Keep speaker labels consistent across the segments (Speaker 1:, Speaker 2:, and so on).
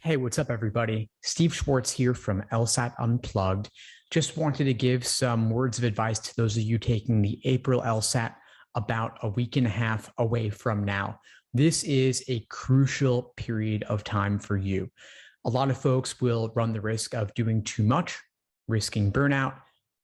Speaker 1: Hey, what's up, everybody? Steve Schwartz here from LSAT Unplugged. Just wanted to give some words of advice to those of you taking the April LSAT about a week and a half away from now. This is a crucial period of time for you. A lot of folks will run the risk of doing too much, risking burnout.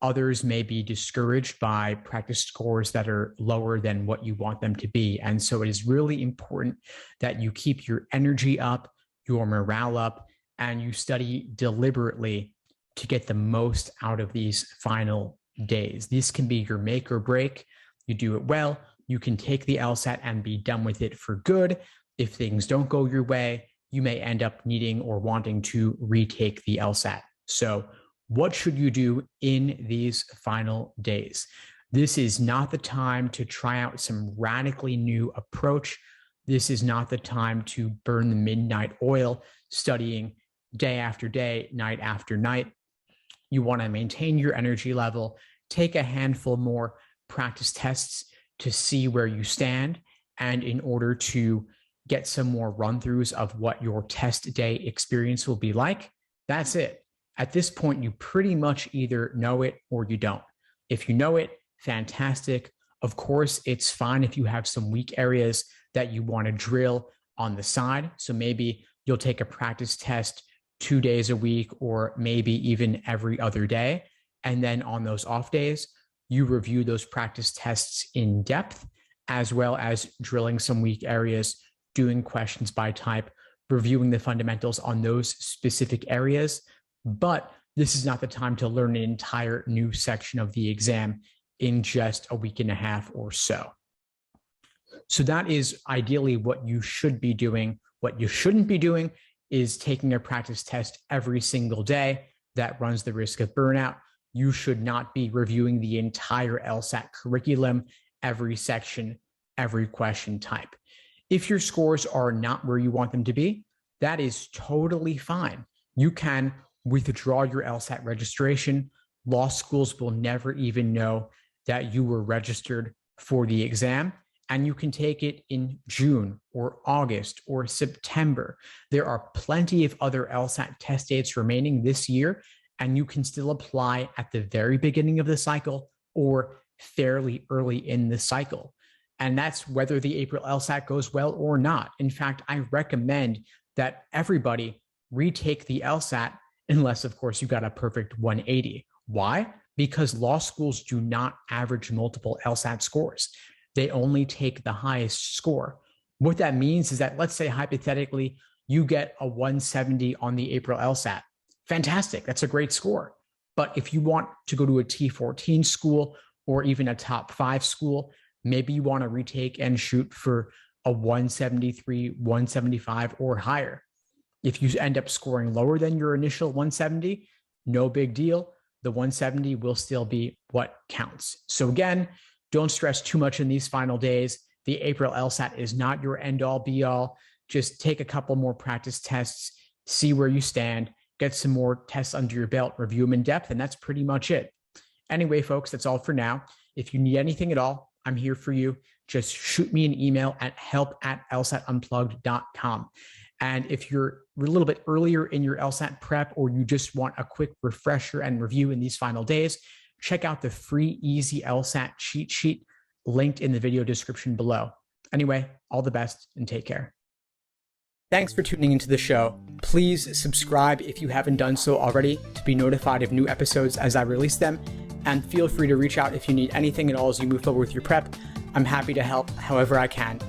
Speaker 1: Others may be discouraged by practice scores that are lower than what you want them to be. And so it is really important that you keep your energy up, your morale up, and you study deliberately to get the most out of these final days. This can be your make or break. You do it well, you can take the LSAT and be done with it for good. If things don't go your way, you may end up needing or wanting to retake the LSAT. So what should you do in these final days? This is not the time to try out some radically new approach. This is not the time to burn the midnight oil, studying day after day, night after night. You want to maintain your energy level, take a handful more practice tests to see where you stand, and in order to get some more run-throughs of what your test day experience will be like. That's it. At this point, you pretty much either know it or you don't. If you know it, fantastic. Of course, it's fine if you have some weak areas that you want to drill on the side. So maybe you'll take a practice test 2 days a week, or maybe even every other day. And then on those off days, you review those practice tests in depth, as well as drilling some weak areas, doing questions by type, reviewing the fundamentals on those specific areas. But this is not the time to learn an entire new section of the exam in just a week and a half or so. So that is ideally what you should be doing. What you shouldn't be doing is taking a practice test every single day. That runs the risk of burnout. You should not be reviewing the entire LSAT curriculum, every section, every question type. If your scores are not where you want them to be, that is totally fine. You can withdraw your LSAT registration. Law schools will never even know that you were registered for the exam, and you can take it in June or August or September. There are plenty of other LSAT test dates remaining this year, and you can still apply at the very beginning of the cycle or fairly early in the cycle. And that's whether the April LSAT goes well or not. In fact, I recommend that everybody retake the LSAT, unless, of course, you got a perfect 180. Why? Because law schools do not average multiple LSAT scores. They only take the highest score. What that means is that, let's say hypothetically, you get a 170 on the April LSAT. Fantastic, that's a great score. But if you want to go to a T14 school or even a top 5 school, maybe you want to retake and shoot for a 173, 175 or higher. If you end up scoring lower than your initial 170, no big deal. The 170 will still be what counts. So again, don't stress too much in these final days. The April LSAT is not your end-all be-all. Just take a couple more practice tests, see where you stand, get some more tests under your belt, review them in depth, and that's pretty much it. Anyway, folks, that's all for now. If you need anything at all, I'm here for you. Just shoot me an email at help@lsatunplugged.com. And if you're a little bit earlier in your LSAT prep, or you just want a quick refresher and review in these final days, check out the free Easy LSAT cheat sheet linked in the video description below. Anyway, all the best and take care. Thanks for tuning into the show. Please subscribe if you haven't done so already to be notified of new episodes as I release them. And feel free to reach out if you need anything at all as you move forward with your prep. I'm happy to help however I can.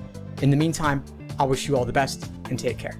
Speaker 1: In the meantime, I'll wish you all the best and take care.